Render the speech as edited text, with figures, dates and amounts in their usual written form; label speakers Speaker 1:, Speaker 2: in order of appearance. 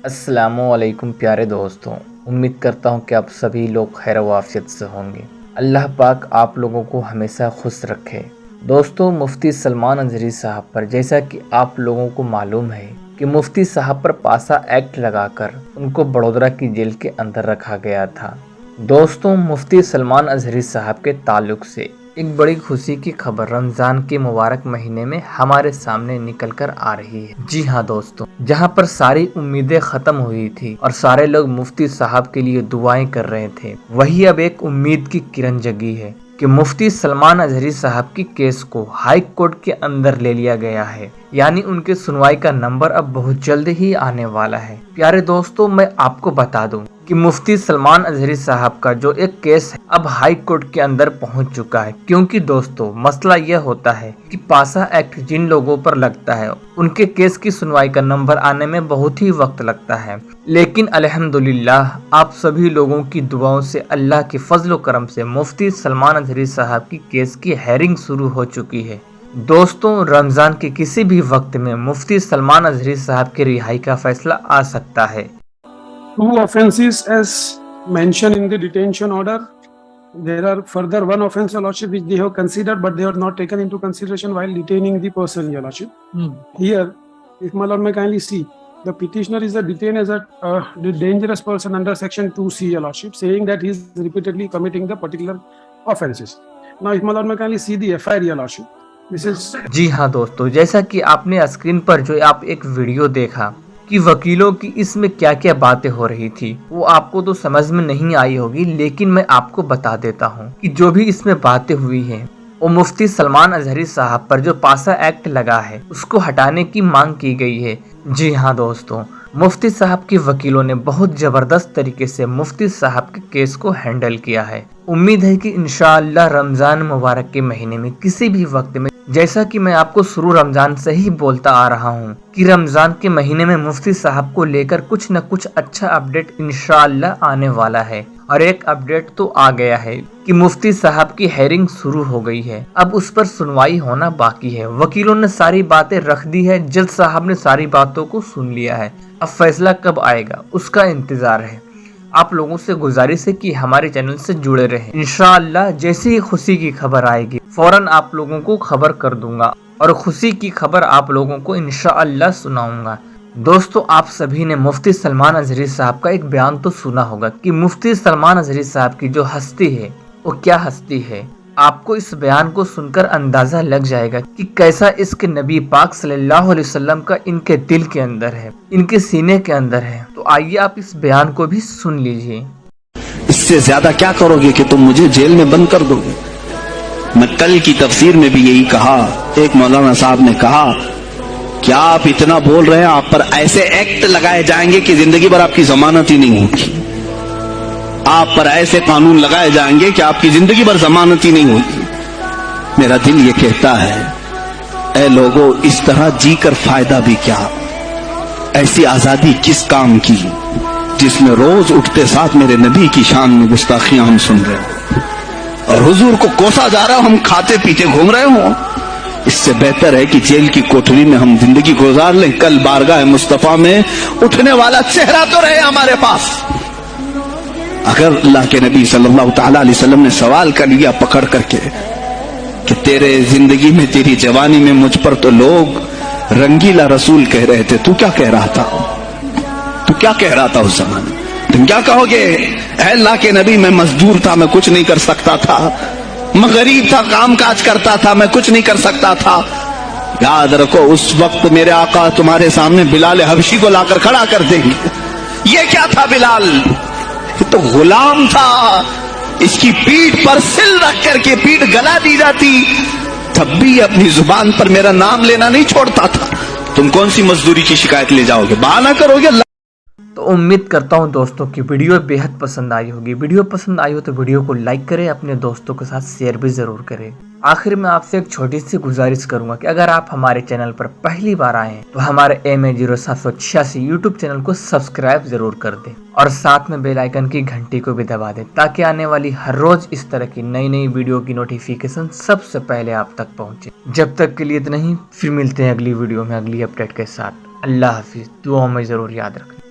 Speaker 1: अस्सलामु अलैकुम प्यारे दोस्तों, उम्मीद करता हूँ कि आप सभी लोग खैर व आफियत से होंगे। अल्लाह पाक आप लोगों को हमेशा खुश रखे। दोस्तों, मुफ्ती सलमान अजहरी साहब पर जैसा कि आप लोगों को मालूम है कि मुफ्ती साहब पर पासा एक्ट लगाकर उनको बड़ौदा की जेल के अंदर रखा गया था। दोस्तों, मुफ्ती सलमान अजहरी साहब के ताल्लुक से एक बड़ी खुशी की खबर रमजान के मुबारक महीने में हमारे सामने निकल कर आ रही है। जी हाँ दोस्तों, जहाँ पर सारी उम्मीदें खत्म हुई थी और सारे लोग मुफ्ती साहब के लिए दुआएं कर रहे थे, वही अब एक उम्मीद की किरण जगी है कि मुफ्ती सलमान अजहरी साहब की केस को हाई कोर्ट के अंदर ले लिया गया है। यानी उनके सुनवाई का नंबर अब बहुत जल्द ही आने वाला है। प्यारे दोस्तों, मैं आपको बता दूं कि मुफ्ती सलमान अजहरी साहब का जो एक केस है अब हाई कोर्ट के अंदर पहुंच चुका है। क्योंकि दोस्तों, मसला यह होता है कि पासा एक्ट जिन लोगों पर लगता है उनके केस की सुनवाई का नंबर आने में बहुत ही वक्त लगता है। लेकिन अल्हम्दुलिल्लाह आप सभी लोगों की दुआओं से, अल्लाह के फजल करम से मुफ्ती सलमान अजहरी साहब की केस की हेयरिंग शुरू हो चुकी है। दोस्तों, रमजान के किसी भी वक्त में मुफ्ती सलमान अजहरी साहब की रिहाई का फैसला आ सकता है।
Speaker 2: Two offences as mentioned in the detention order. There are further one offence, Your Lordship, which they have considered, but they are not taken into consideration while detaining the person, Your Lordship. Here, if my Lord may kindly see, the petitioner is detained as the dangerous person under section 2C, Your Lordship, saying that he is repeatedly committing the particular offences. Now, if my Lord may kindly see the FIR, Your Lordship, this is...
Speaker 1: जी हाँ दोस्तों, जैसा कि आपने screen पर जो आप एक video देखा कि वकीलों की इसमें क्या क्या बातें हो रही थी, वो आपको तो समझ में नहीं आई होगी, लेकिन मैं आपको बता देता हूँ कि जो भी इसमें बातें हुई हैं वो मुफ्ती सलमान अजहरी साहब पर जो पासा एक्ट लगा है उसको हटाने की मांग की गई है। जी हाँ दोस्तों, मुफ्ती साहब के वकीलों ने बहुत जबरदस्त तरीके से मुफ्ती साहब के केस को हैंडल किया है। उम्मीद है कि इंशाअल्लाह रमजान मुबारक के महीने में किसी भी वक्त में, जैसा कि मैं आपको शुरू रमजान से ही बोलता आ रहा हूँ कि रमजान के महीने में मुफ्ती साहब को लेकर कुछ न कुछ अच्छा अपडेट इंशाअल्लाह आने वाला है। और एक अपडेट तो आ गया है कि मुफ्ती साहब की हेयरिंग शुरू हो गई है, अब उस पर सुनवाई होना बाकी है। वकीलों ने सारी बातें रख दी है, जज साहब ने सारी बातों को सुन लिया है। अब फैसला कब आएगा उसका इंतजार है। आप लोगों से गुजारिश है कि हमारे चैनल से जुड़े रहें। इंशाअल्लाह जैसे ही खुशी की खबर आएगी फौरन आप लोगों को खबर कर दूंगा और खुशी की खबर आप लोगों को इंशाअल्लाह सुनाऊंगा। दोस्तों, आप सभी ने मुफ्ती सलमान अजहरी साहब का एक बयान तो सुना होगा कि मुफ्ती सलमान अजहरी साहब की जो हस्ती है वो क्या हस्ती है। आपको इस बयान को सुनकर अंदाजा लग जाएगा कि कैसा इश्क नबी पाक सल्लल्लाहु अलैहि वसल्लम का इनके दिल के अंदर है, इनके सीने के अंदर है। तो आइए आप इस बयान को भी सुन लीजिए।
Speaker 3: इससे ज्यादा क्या करोगे कि तुम मुझे जेल में बंद कर दोगे। मैं कल की तफसीर में भी यही कहा। एक मौलाना साहब ने कहा क्या आप इतना बोल रहे हैं, आप पर ऐसे एक्ट लगाए जाएंगे कि जिंदगी भर आपकी जमानत ही नहीं होगी। आप पर ऐसे कानून लगाए जाएंगे कि आपकी जिंदगी भर जमानत ही नहीं होगी। मेरा दिल ये कहता है, ऐ लोगों, इस तरह जी कर फायदा भी क्या। ऐसी आजादी किस काम की जिसमें रोज उठते साथ मेरे नबी की शान में गुस्ताखियां हम सुन रहे हो और हुजूर को कोसा जा रहा हो, हम खाते पीते घूम रहे हो। इससे बेहतर है कि जेल की कोठरी में हम जिंदगी गुजार लें, कल बारगाह मुस्तफा में उठने वाला चेहरा तो रहे हमारे पास। अगर अल्लाह के नबी सल्लल्लाहु तआला अलैहि वसल्लम ने सवाल कर लिया पकड़ करके कि तेरे जिंदगी में, तेरी जवानी में मुझ पर तो लोग रंगीला रसूल कह रहे थे, तू क्या कह रहा था? तू क्या कह रहा था उस जमाने? तुम क्या कहोगे? अल्लाह के नबी, मैं मजदूर था, मैं कुछ नहीं कर सकता था, मैं गरीब था, काम काज करता था, मैं कुछ नहीं कर सकता था। याद रखो, उस वक्त मेरे आका तुम्हारे सामने बिलाल हबशी को लाकर खड़ा कर देंगे। ये क्या था बिलाल? ये तो गुलाम था। इसकी पीठ पर सिल रख करके पीठ गला दी जाती, तब भी अपनी जुबान पर मेरा नाम लेना नहीं छोड़ता था। तुम कौन सी मजदूरी की शिकायत ले जाओगे? बहाना करोगे।
Speaker 1: तो उम्मीद करता हूँ दोस्तों की वीडियो बेहद पसंद आई होगी। वीडियो पसंद आई हो तो वीडियो को लाइक करें, अपने दोस्तों के साथ शेयर भी जरूर करें। आखिर में आपसे एक छोटी सी गुजारिश करूंगा कि अगर आप हमारे चैनल पर पहली बार आए हैं तो हमारे MA0786 यूट्यूब चैनल को सब्सक्राइब जरूर कर दें और साथ में बेल आइकन की घंटी को भी दबा दें ताकि आने वाली हर रोज इस तरह की नई नई वीडियो की नोटिफिकेशन सबसे पहले आप तक पहुंचे। जब तक के लिए इतना ही, फिर मिलते हैं अगली वीडियो में अगली अपडेट के साथ। अल्लाह हाफिज। दुआओं में जरूर याद रखना।